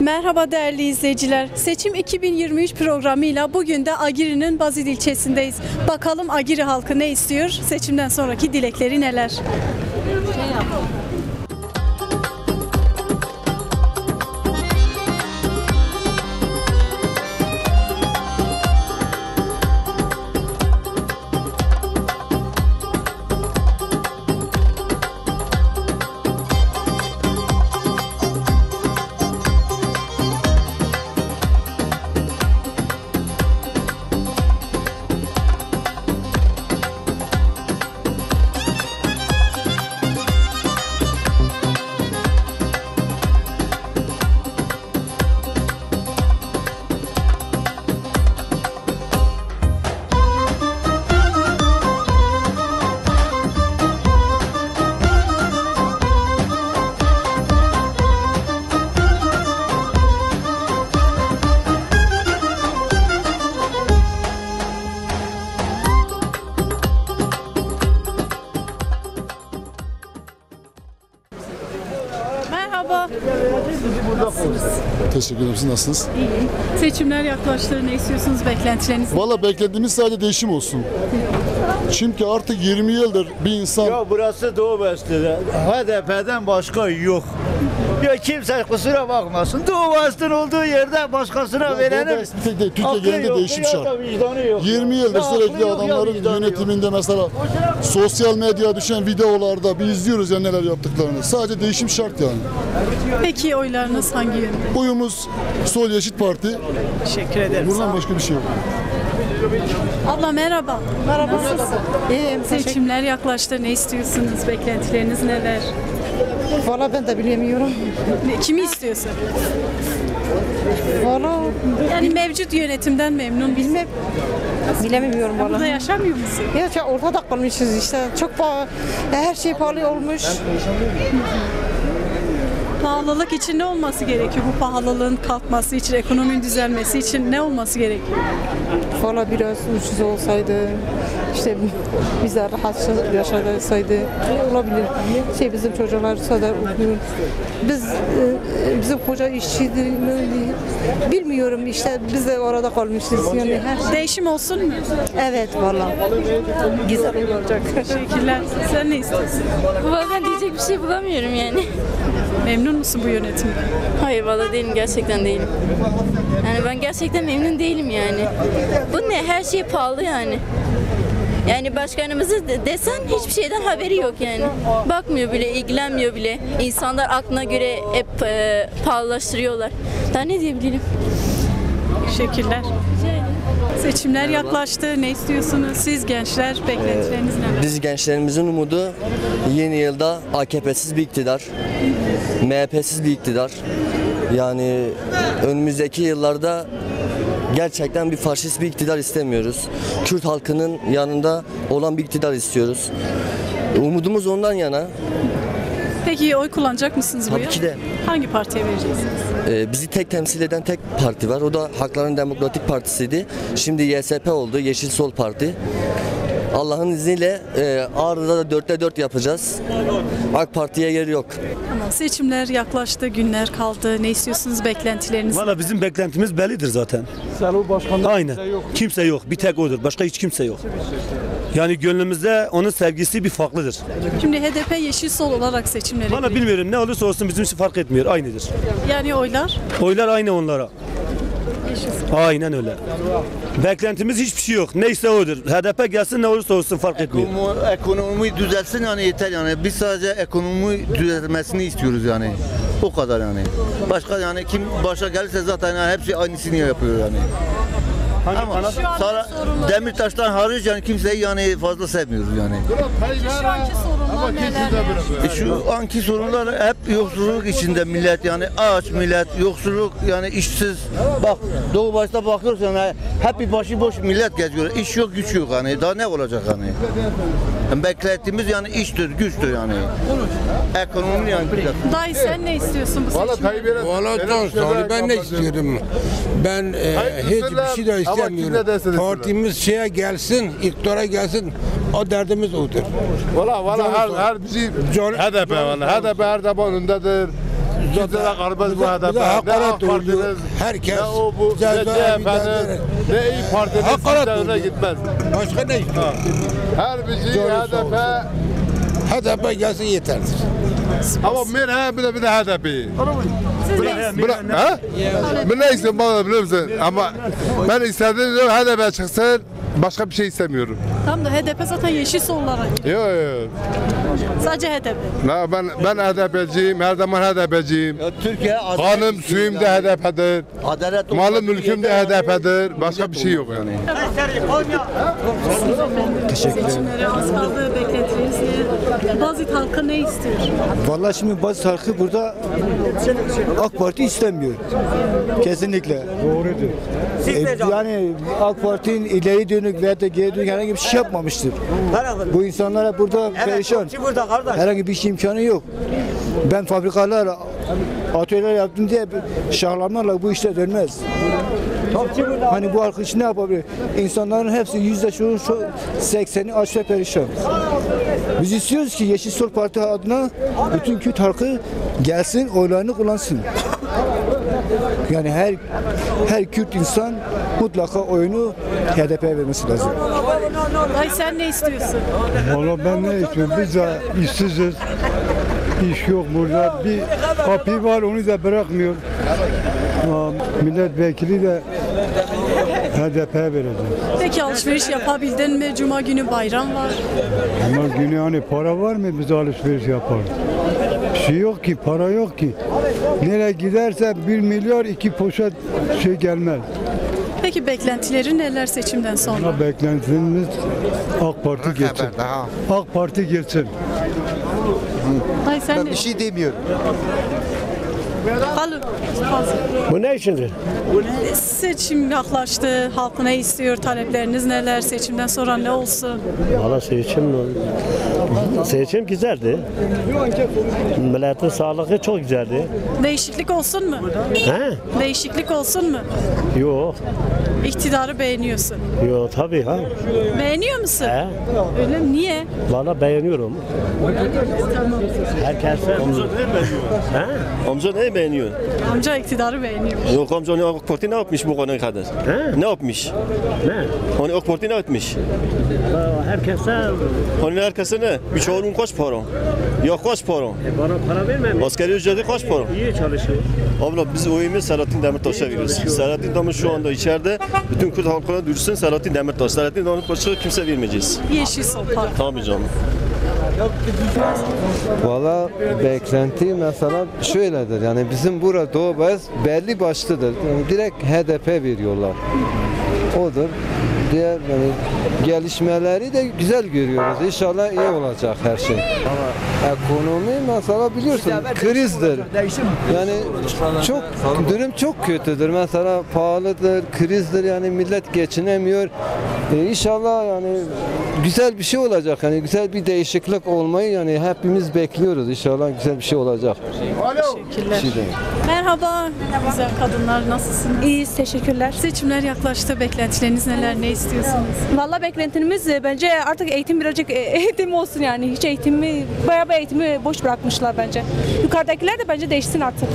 Merhaba değerli izleyiciler. Seçim 2023 programıyla bugün de Agiri'nin Bazil ilçesindeyiz. Bakalım Agiri halkı ne istiyor? Seçimden sonraki dilekleri neler? Merhaba. Teşekkür ederim. Siz nasılsınız? İyi. Seçimler yaklaştı. Ne istiyorsunuz? Beklentileriniz? Valla beklediğimiz sadece değişim olsun. Çünkü artık 20 yıldır bir insan... Ya burası Doğu Bastı. HDP'den başka yok. Ya kimse kusura bakmasın. Doğu Bastın olduğu yerde başkasına verelim. Türkiye genelinde değişim şart. 20 yıldır sürekli adamların yönetiminde mesela sosyal medyaya düşen videolarda bir izliyoruz ya neler yaptıklarını. Sadece değişim şart yani. Peki oylarınız hangi yönde? Oyumuz Sol Yeşil Parti. Teşekkür ederim. Buradan başka bir şey yok. Abla merhaba. Merhaba. Nasılsın? İyiyim. Seçimler yaklaştı. Ne istiyorsunuz? Beklentileriniz neler? Valla ben de bilemiyorum. Kimi istiyorsun? Valla Yani mevcut yönetimden memnun musun? bilemiyorum Burada valla. yaşamıyor musun? Ya çok ortada kalmışız işte. Çok her şey pahalı olmuş. Pahalılık için ne olması gerekiyor? Bu pahalılığın kalkması için, ekonominin düzelmesi için ne olması gerekiyor? Valla biraz ucuz olsaydı, işte bize rahat yaşasaydı olabilir. Bizim çocuklar sadece okuyor. Bizim koca işçiydi, bilmiyorum işte biz de orada kalmışız yani her şey. Değişim olsun mu? Evet valla. Güzel olacak. Teşekkürler. Sen ne istiyorsun? Valla ben diyecek bir şey bulamıyorum yani. Memnun musun bu yönetimden? Hayır valla değilim, gerçekten değilim. Yani ben gerçekten memnun değilim yani. Bu ne? Her şey pahalı yani. Yani başkanımızı desen hiçbir şeyden haberi yok yani. Bakmıyor bile, ilgilenmiyor bile. İnsanlar aklına göre hep pahalılaştırıyorlar. Daha ne diyebilirim? Teşekkürler. Seçimler yaklaştı. Ne istiyorsunuz? Siz gençler beklentileriniz neler? Biz gençlerimizin umudu yeni yılda AKP'siz bir iktidar, MHP'siz bir iktidar. Yani önümüzdeki yıllarda gerçekten bir faşist bir iktidar istemiyoruz. Kürt halkının yanında olan bir iktidar istiyoruz. Umudumuz ondan yana. Peki oy kullanacak mısınız bu Tabii yıl? ki de. Hangi partiye vereceksiniz? Bizi tek temsil eden tek parti var. O da Halkların Demokratik Partisi'ydi. Şimdi YSP oldu, Yeşil Sol Parti. Allah'ın izniyle Ağrı'da da 4'te 4 yapacağız. AK Parti'ye yer yok. Tamam. Seçimler yaklaştı. Günler kaldı. Ne istiyorsunuz? Beklentileriniz? Valla bizim beklentimiz bellidir zaten. Aynen. Kimse yok. Bir tek odur. Başka hiç kimse yok. Yani gönlümüzde onun sevgisi bir farklıdır. Şimdi HDP Yeşil Sol olarak seçimlere Valla giriyor. bilmiyorum ne olursa olsun bizim için fark etmiyor. Aynıdır. Yani oylar Oylar aynı onlara. Aynen öyle. Beklentimiz hiçbir şey yok. Neyse odur. HDP gelsin ne olursa olsun fark etmiyor. Ekonomi düzelsin yani yeter yani. Biz sadece ekonomi düzelmesini istiyoruz yani. O kadar yani. Başka yani kim başa gelirse zaten yani hepsi aynısını yapıyor yani. Ama sonra Demirtaş'tan hariç yani kimseyi yani fazla sevmiyoruz yani. şu anki sorunlar neler? Şu anki sorunlar hep yoksulluk içinde millet yani aç millet, yoksulluk yani işsiz. Bak Doğu başta bakıyoruz yani hep bir başıboş millet geziyor. İş yok, güç yok yani. Daha ne olacak yani? Yani beklediğimiz yani iştir, güçtür yani. Ekonomi yani. Dayı sen ne istiyorsun bu seçimde? Valla dostum ben ne istiyorum? Ben hiçbir şey de istemiyorum. Partimiz şeye gelsin, iktidara gelsin. O derdimiz odur. Valla her bizi HDP valla. HDP her zaman öndedir. Kimse de kalmaz bu HDP. Ne AK Parti'nin, Herkes ne o bu, ne CHP'nin, ne İYİ Parti'nin sistemine gitmez. Başka ne istiyor? Her bir şey HDP. HDP gelsin yeterdir. Ama ben bir de HDP'yi. Ben ne istiyorum bana biliyor musun? Ama ben istediğim HDP çıksın, başka bir şey istemiyorum. Tam da HDP zaten yeşil sol olarak. Yok. Sadece HDP. Ben HDP'ciyim, her zaman HDP'ciyim. Türkiye Kanım, suyum da HDP'dir. Adalet Malım, mülküm de HDP'dir. Başka bir şey yok yani. Seçimlere az kaldı, beklentiniz ne? Bazı halkı ne istiyor? Vallahi şimdi bazı halkı burada AK Parti istemiyor. Kesinlikle. Doğrudur. Yani AK Parti'nin ileri dönük veya da geri dönük herhangi bir şey yapmamıştır. Bu insanlara burada perişan. Herhangi bir şey imkanı yok. Ben fabrikalar, atölyeler yaptım diye şahlanlarla bu işler dönmez. Hani bu halk için ne yapabilir? İnsanların hepsi %80'i aç ve perişan. Biz istiyoruz ki Yeşil Sol Parti adına bütün Kürt halkı gelsin, oylarını kullansın. Yani her Kürt insan mutlaka oyunu HDP'ye vermesi lazım. Ay sen ne istiyorsun? Valla ben ne istiyorum? Biz de işsiziz. İş yok burada. Bir kapı var, onu da bırakmıyor. Milletvekili de HDP'ye vereceğiz. Peki alışveriş yapabildin mi? Cuma günü bayram var. Ama günü hani para var mı biz alışveriş yapar? Bir şey yok ki, para yok ki. Nereye giderse 1 milyar 2 poşet şey gelmez. Peki beklentileri neler seçimden sonra? Ama beklentimiz AK Parti geçsin. AK Parti geçsin. Ay sen ne? Bir şey demiyorum. Alın. Bu ne içindir? Seçim yaklaştı. Halk ne istiyor? Talepleriniz neler? Seçimden sonra ne olsun? Valla seçim güzeldi. Milletin sağlığı çok güzeldi. Değişiklik olsun mu? He? Değişiklik olsun mu? Yok. İktidarı beğeniyorsun. Yok tabii ha. Beğeniyor musun? He? Öyle mi? Niye? Valla beğeniyorum. Herkese. Amca ne beğeniyor? Amca iktidarı beğeniyor. Yok amca AK Parti ne yapmış bu konuya kadar? He? Ne yapmış? Ne? Hani AK Parti ne etmiş? Herkese. Hani herkesine bir çoğunun kaç para? Yok kaç para? Bana para vermemiş. Asgari ücreti kaç para? İyi çalışıyor. Abla biz oyumuzu Selahattin Demirtaş'a veriyoruz. Selahattin Demirtaş şu anda içeride. Bütün Kürt halkına duyursun Selahattin Demirtaş. Selahattin Demirtaş'a kimse vermeyeceğiz. Yeşil Sol Parti. Tamam canım. Valla beklenti mesela şöyledir, yani bizim burada Doğu Beyaz belli başlıdır, yani direkt HDP veriyorlar, odur. Diğer yani gelişmeleri de güzel görüyoruz, İnşallah iyi olacak her şey. Ama ekonomi mesela biliyorsun krizdir, yani durum çok kötüdür, mesela pahalıdır, krizdir, yani millet geçinemiyor. İnşallah yani güzel bir şey olacak, yani güzel bir değişiklik olmayı yani hepimiz bekliyoruz, inşallah güzel bir şey olacak. Teşekkürler. Merhaba güzel kadınlar, nasılsınız? İyiyiz, teşekkürler. Seçimler yaklaştı, beklentileriniz neler, ne istiyorsunuz? Valla beklentimiz bence artık eğitim birazcık eğitim olsun yani. Hiç bayağı bir eğitimi boş bırakmışlar bence. Yukarıdakiler de bence değişsin artık.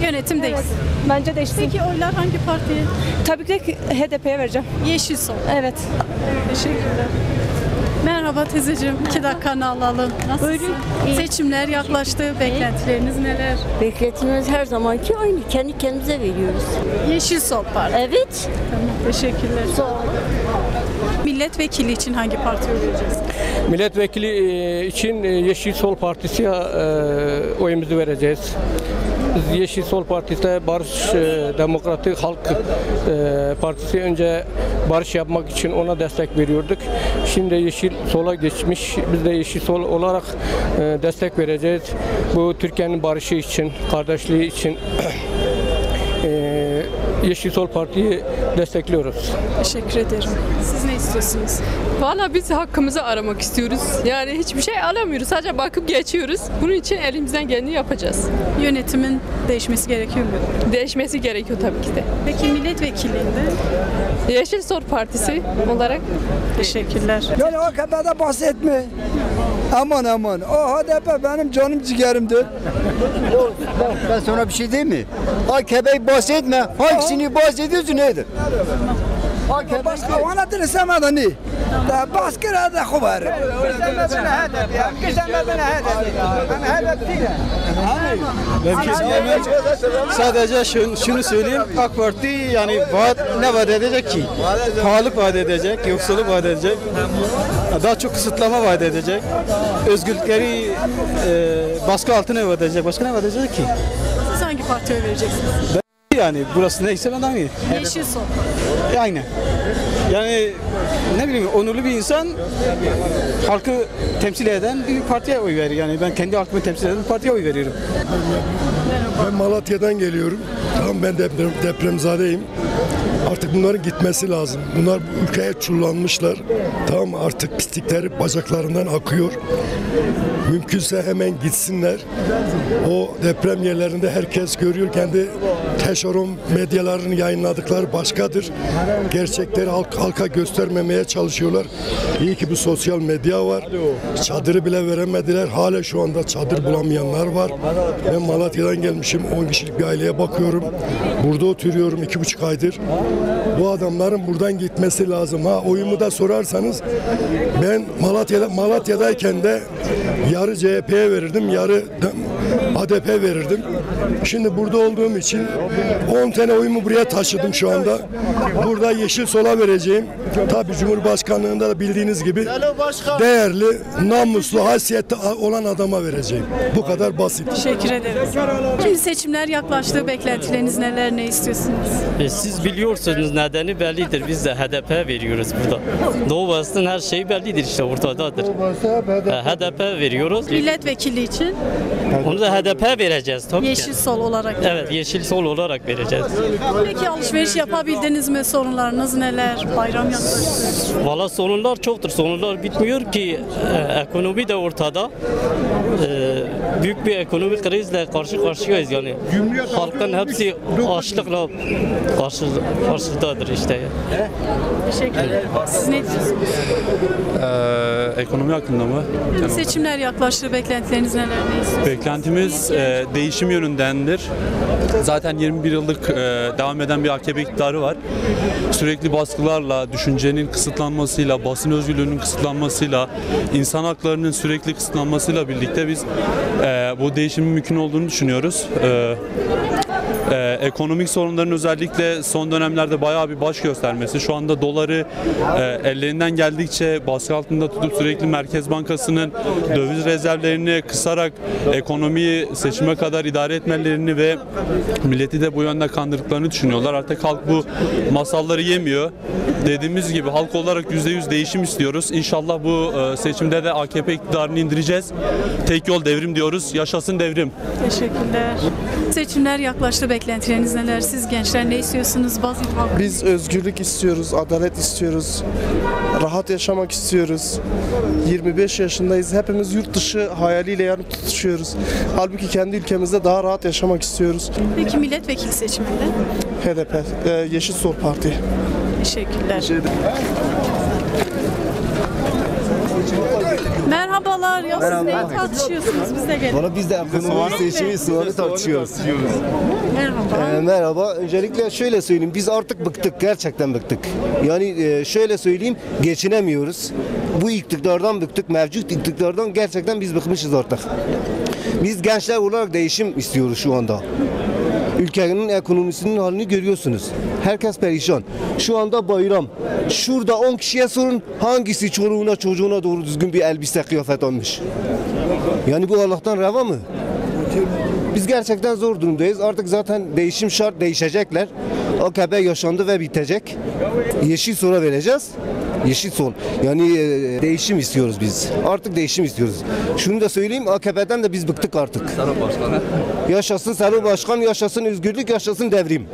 Yönetim değişsin. Bence değişsin. Peki oylar hangi partiye? Tabii ki HDP'ye vereceğim. Yeşil Sol. Evet. Teşekkürler. Merhaba teyzeciğim, 2 dakikanı alalım. Nasılsın? Seçimler yaklaştı, beklentileriniz neler? Beklentimiz her zamanki aynı, kendi kendimize veriyoruz. Yeşil Sol Parti. Evet. Tamam, teşekkürler. Sağ olun. Milletvekili için hangi partiye vereceğiz? Milletvekili için Yeşil Sol Partisi'ye oyumuzu vereceğiz. Biz Yeşil Sol Partisi'de Barış Demokratik Halk Partisi önce barış yapmak için ona destek veriyorduk. Şimdi Yeşil Sol'a geçmiş. Biz de Yeşil Sol olarak destek vereceğiz. Bu Türkiye'nin barışı için, kardeşliği için Yeşil Sol Parti'yi destekliyoruz. Teşekkür ederim. Siz ne istiyorsunuz? Valla biz hakkımızı aramak istiyoruz. Yani hiçbir şey alamıyoruz. Sadece bakıp geçiyoruz. Bunun için elimizden geleni yapacağız. Yönetimin değişmesi gerekiyor mu? Değişmesi gerekiyor tabii ki de. Peki milletvekilliğinde? Yeşil Sol Partisi olarak. Teşekkürler. Yani AKP'de bahsetme. Aman aman. O HDP benim canım ciğerimdir. Ben sana bir şey diyeyim mi? AKP'yi bahsetme. Hangisini bahsediyorsun nedir? Başka ona dilisem ne? Da baskıra da kubar. Sadece şunu söyleyeyim, AK Parti yani ne vaat edecek ki? Pahalılık vaat edecek, yoksulluk vaat edecek, daha çok kısıtlama vaat edecek, özgürlükleri baskı altına vaat edecek, başka ne vaat edecek ki? Siz hangi partiye vereceksiniz? Yani burası neyse ben aynı. Yeşil Sol. Aynı. Yani ne bileyim onurlu bir insan halkı temsil eden bir partiye oy verir. Yani ben kendi halkımı temsil eden bir partiye oy veriyorum. Ben Malatya'dan geliyorum. Tamam ben depremzadeyim. Artık bunların gitmesi lazım. Bunlar bu ülkeye çullanmışlar. Tamam artık pislikleri bacaklarından akıyor. Mümkünse hemen gitsinler. O deprem yerlerinde herkes görüyor. Kendi teşeron medyalarının yayınladıkları başkadır. Gerçekleri halka göstermemeye çalışıyorlar. İyi ki bu sosyal medya var. Çadırı bile veremediler. Hala şu anda çadır bulamayanlar var. Ben Malatya'dan gelmişim. 10 kişilik bir aileye bakıyorum. Burada oturuyorum 2,5 aydır. Bu adamların buradan gitmesi lazım. Oyumu da sorarsanız ben Malatya'dayken de yarı CHP'ye verirdim, yarı HDP verirdim. Şimdi burada olduğum için 10 tane oyumu buraya taşıdım şu anda. Burada Yeşil Sol'a vereceğim. Tabii Cumhurbaşkanlığında da bildiğiniz gibi değerli, namuslu, haysiyetli olan adama vereceğim. Bu kadar basit. Teşekkür ederiz. Şimdi seçimler yaklaştı. Beklentileriniz neler, ne istiyorsunuz? Siz biliyorsunuz nedeni bellidir. Biz de HDP veriyoruz burada. Doğu Bası'nın her şeyi bellidir işte ortadadır. HDP veriyoruz. Milletvekili için? Onu da HDP vereceğiz tabii Yeşil ki. Sol olarak. Evet, Yeşil Sol olarak vereceğiz. Peki alışveriş yapabildiniz mi? Sorunlarınız neler? Bayram yaklaşıyor. Valla sorunlar çoktur. Sorunlar bitmiyor ki. Ekonomi de ortada. Büyük bir ekonomik krizle karşı karşıyayız yani. Halkın hepsi açlıkla karşıdadır işte. Teşekkür ederim. Siz ne diyorsunuz? Ekonomi hakkında mı? Seçimler yaklaştı. Beklentileriniz neler, ne istiyorsunuz? Beklentimiz değişim yönündendir. Zaten 21 yıllık devam eden bir AKP iktidarı var. Sürekli baskılarla, düşüncenin kısıtlanmasıyla, basın özgürlüğünün kısıtlanmasıyla, insan haklarının sürekli kısıtlanmasıyla birlikte biz bu değişimin mümkün olduğunu düşünüyoruz. Ekonomik sorunların özellikle son dönemlerde bayağı bir baş göstermesi. Şu anda doları ellerinden geldikçe baskı altında tutup sürekli Merkez Bankası'nın döviz rezervlerini kısarak ekonomiyi seçime kadar idare etmelerini ve milleti de bu yönde kandırdıklarını düşünüyorlar. Artık halk bu masalları yemiyor. Dediğimiz gibi halk olarak %100 değişim istiyoruz. İnşallah bu seçimde de AKP iktidarını indireceğiz. Tek yol devrim diyoruz. Yaşasın devrim. Teşekkürler. Seçimler yaklaştı. Beklentileriniz neler? Siz gençler ne istiyorsunuz? Biz özgürlük istiyoruz, adalet istiyoruz, rahat yaşamak istiyoruz. 25 yaşındayız. Hepimiz yurt dışı hayaliyle yani tutuşuyoruz. Halbuki kendi ülkemizde daha rahat yaşamak istiyoruz. Peki milletvekili seçiminde? HDP, Yeşil Sol Parti. Teşekkürler. Merhabalar. Ya siz neyi tartışıyorsunuz? Biz de gelin. Valla biz de ekonomi seçimi soğanı tartışıyoruz. Merhaba. Merhaba. Öncelikle şöyle söyleyeyim. Biz artık bıktık. Gerçekten bıktık. Yani şöyle söyleyeyim. Geçinemiyoruz. Bu iktidardan bıktık. Mevcut iktidardan gerçekten biz bıkmışız artık. Biz gençler olarak değişim istiyoruz şu anda. Ülkenin ekonomisinin halini görüyorsunuz. Herkes perişan. Şu anda bayram. Şurada 10 kişiye sorun hangisi çoluğuna çocuğuna doğru düzgün bir elbise kıyafet almış. Yani bu Allah'tan reva mı? Biz gerçekten zor durumdayız. Artık zaten değişim şart, değişecekler. AKP yaşandı ve bitecek. Yeşil Sol'a vereceğiz. Yeşil Sol. Yani değişim istiyoruz biz. Artık değişim istiyoruz. Şunu da söyleyeyim, AKP'den de biz bıktık artık. Yaşasın Selo Başkan, yaşasın özgürlük, yaşasın devrim.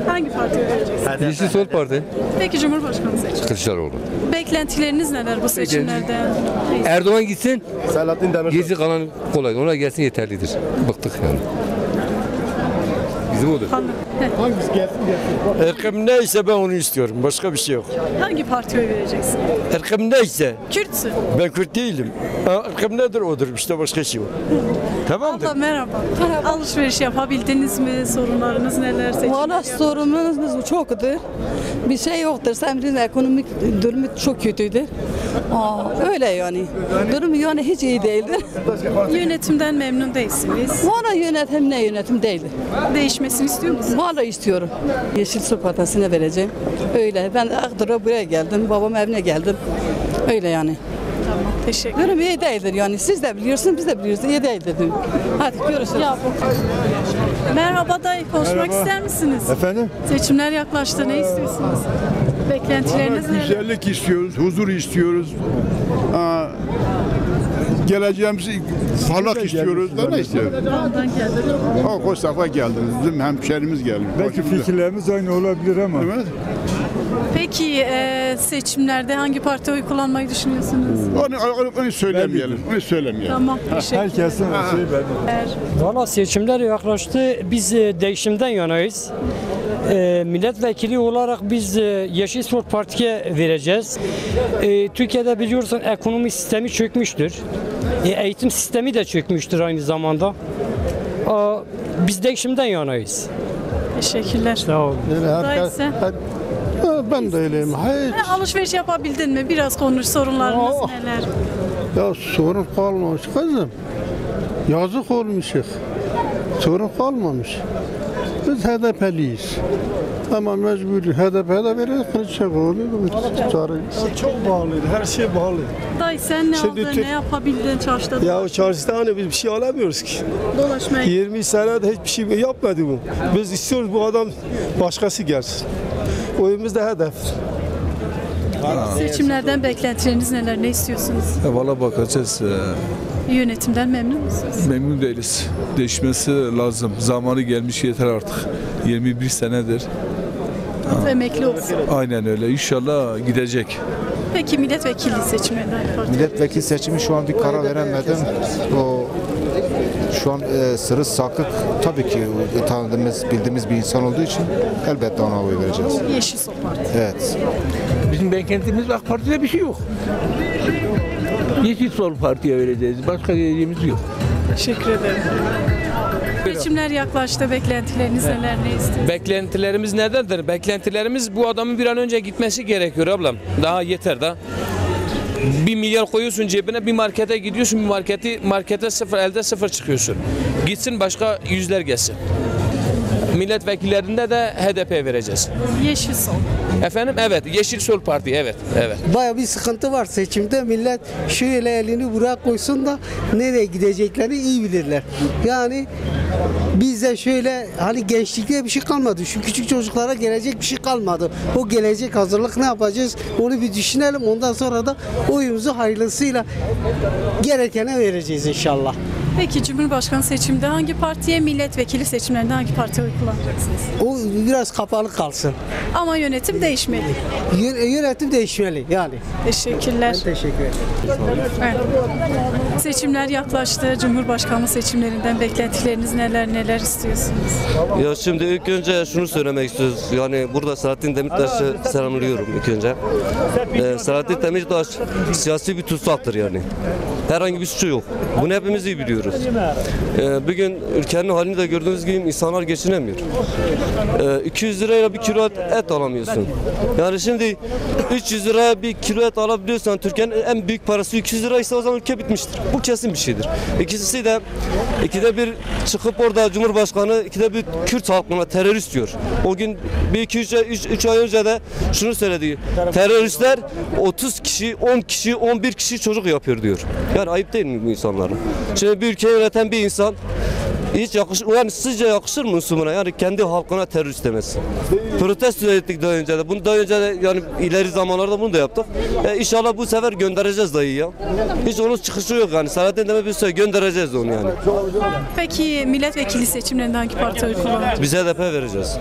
Hangi partiye vereceksiniz? Yeşil Sol Parti. Peki Cumhurbaşkanı seçimi. Kılıçdaroğlu. Beklentileriniz neler bu seçimlerde? Erdoğan gitsin. Gezi kalan kolay. Ona gelsin yeterlidir. Bıktık yani. bizim odur. Hangisi gelsin? Erkam neyse ben onu istiyorum. Başka bir şey yok. Hangi partiye oy vereceksin? Erkam neyse. Kürtsün. Ben Kürt değilim. Erkam nedir odur. İşte başka şey yok. Tamamdır. Abla merhaba. Alışveriş yapabildiniz mi? Sorunlarınız neler? Valla sorunlarımız çoktur. Bir şey yoktur. Semrin ekonomik durumu çok kötüydü. Öyle yani. Durum yani hiç iyi değildir. Yönetimden memnun değilsiniz. Valla yönetim ne yönetim değildi. Değişmesini istiyor musunuz? Valla istiyorum. Yeşil Sol Partisi'ne vereceğim. Öyle. Ben Akdır'a buraya geldim. Babam evine geldim. Öyle yani. Tamam. Teşekkür ederim. Durum iyi değildir yani. Siz de biliyorsunuz, biz de biliyoruz. İyi değildir. Hadi görüşürüz. Merhaba dayı. Konuşmak ister misiniz? Efendim? Seçimler yaklaştı. Ne istiyorsunuz? Beklentileriniz neler? Güzellik istiyoruz, huzur istiyoruz. Geleceğimizi parlak istiyoruz. Ne istiyoruz? Ondan geldim. O safa geldiniz. Bizim hemşerimiz geldi. Belki fikirlerimiz aynı olabilir ama. Evet. Peki seçimlerde hangi partiye oy kullanmayı düşünüyorsunuz? Onu söylemeyelim. Onu söylemeyelim. Tamam. Teşekkür Herkesin Valla seçimler yaklaştı. Biz değişimden yanayız. Milletvekili olarak biz Yeşil Sol Parti'ye vereceğiz. Türkiye'de biliyorsun ekonomi sistemi çökmüştür. Eğitim sistemi de çökmüştür aynı zamanda. Biz değişimden yanayız. Teşekkürler. Sağ olun. Ben de öyleyim. Alışveriş yapabildin mi? Biraz konuş, sorunlarınız neler? Ya sorun kalmamış kızım. Yazık olmuşuz. Sorun kalmamış. Biz HDP'liyiz. Ama mecbur HDP'ye de veriyoruz. Kılıçdaroğlu Çok bağlıydı. Her şey bağlı. Dayı sen ne aldın? Ne yapabildin çarşıda? Ya çarşıda hani biz bir şey alamıyoruz ki. Dolaşmaya. 20 senede hiçbir şey yapmadı bu. Biz istiyoruz bu adam başkası gelsin. Oyumuz da hedef. Seçimlerden beklentileriniz neler? Ne istiyorsunuz? Valla bakacağız. Yönetimden memnun musunuz? Memnun değiliz. Değişmesi lazım. Zamanı gelmiş yeter artık. 21 senedir. Emekli olsun. Aynen öyle. İnşallah gidecek. Peki milletvekili seçimlerinde hangi parti? Milletvekili seçimi şu an bir karar veremedim. Şu an Sırrı Sakık tabii ki tanıdığımız, bildiğimiz bir insan olduğu için elbette ona oy vereceğiz. Yeşil Sol Parti. Evet. Bizim beklentimiz AK Parti'de bir şey yok. Yeşil Sol Parti'ye vereceğiz. Başka diyeceğimiz yok. Teşekkür ederim. Seçimler yaklaştı. Beklentileriniz neler? Ne istiyorsunuz? Beklentilerimiz nelerdir? Beklentilerimiz bu adamın bir an önce gitmesi gerekiyor ablam. Daha yeter daha. 1 milyar koyuyorsun cebine, bir markete gidiyorsun, markete sıfır, elde sıfır çıkıyorsun. Gitsin başka yüzler gelsin. Milletvekillerinde de HDP vereceğiz. Yeşil Sol. Efendim? Evet, Yeşil Sol Parti, evet. Baya bir sıkıntı var seçimde. Millet şöyle elini buraya koysun da nereye gideceklerini iyi bilirler. Yani bizde şöyle hani gençlikte bir şey kalmadı. Şu küçük çocuklara gelecek bir şey kalmadı. O gelecek hazırlık ne yapacağız? Onu bir düşünelim. Ondan sonra da oyumuzu hayırlısıyla gerekene vereceğiz inşallah. Peki Cumhurbaşkanı seçiminde hangi partiye, milletvekili seçimlerinde hangi partiye oy kullanacaksınız? O biraz kapalı kalsın. Ama yönetim değişmeli. Yönetim değişmeli yani. Teşekkürler. Ben teşekkür ederim. Evet. Seçimler yaklaştı. Cumhurbaşkanlığı seçimlerinden beklentileriniz neler istiyorsunuz? Ya şimdi ilk önce şunu söylemek istiyoruz. Yani burada Selahattin Demirtaş'ı selamlıyorum ilk önce. Selahattin Demirtaş siyasi bir tutsaktır yani. Herhangi bir suçu yok. Bunu hepimiz iyi biliyoruz. Bugün ülkenin halini de gördüğünüz gibi insanlar geçinemiyor. 200 lirayla bir kilo et alamıyorsun. Yani şimdi 300 liraya bir kilo et alabiliyorsan Türkiye'nin en büyük parası 200 liraysa o zaman ülke bitmiştir. Bu kesin bir şeydir. İkincisi de ikide bir çıkıp orada Cumhurbaşkanı ikide bir Kürt halkına terörist diyor. O gün bir 2-3 ay önce de şunu söyledi. Teröristler 30 kişi, 10 kişi, 11 kişi çocuk yapıyor diyor. Yani ayıp değil mi bu insanlara? Şimdi bir ülkeyi yöneten bir insan hiç yakışır, yani sizce yakışır mı Müslümana? Yani kendi halkına terörist demesi. Protesto ettik daha önce de. Bunu daha önce de yani ileri zamanlarda bunu da yaptık. İnşallah bu sefer göndereceğiz dayı ya. Hiç onun çıkışı yok yani. Selahattin Demirtaş'a göndereceğiz onu yani. Peki milletvekili seçimlerinde hangi partiye oy kullanacak? Biz HDP vereceğiz.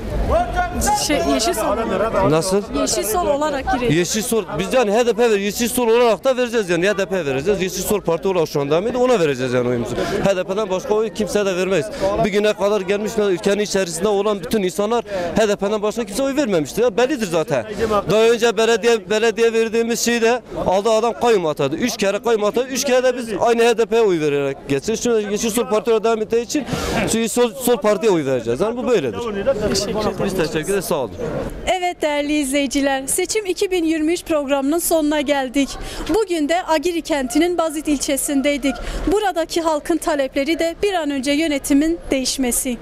Yeşil Sol olarak. Nasıl? Yeşil Sol olarak gireceğiz. Yeşil Sol. Biz yani HDP Yeşil Sol olarak da vereceğiz yani. HDP vereceğiz. Yeşil Sol Parti olarak şu anda ona vereceğiz yani oyumuzu. HDP'den başka oy kimseye de vermeyiz. farkındayız. Bugüne kadar gelmişler ülkenin içerisinde olan bütün insanlar HDP'den başka kimse oy vermemişti. Ya bellidir zaten. Daha önce belediye verdiğimiz şeyde aldı adam kayyum atadı. 3 kere kayyum atadı. 3 kere de biz aynı HDP'ye oy vererek geçeceğiz. Şimdi Yeşil Sol Parti'ye devam ettiği için sol partiye oy vereceğiz. Yani bu böyledir. Biz teşekkür ederiz. Sağ olun. Evet değerli izleyiciler, Seçim 2023 programının sonuna geldik. Bugün de Agiri kentinin Bazit ilçesindeydik. Buradaki halkın talepleri de bir an önce yönetimin değişmesi.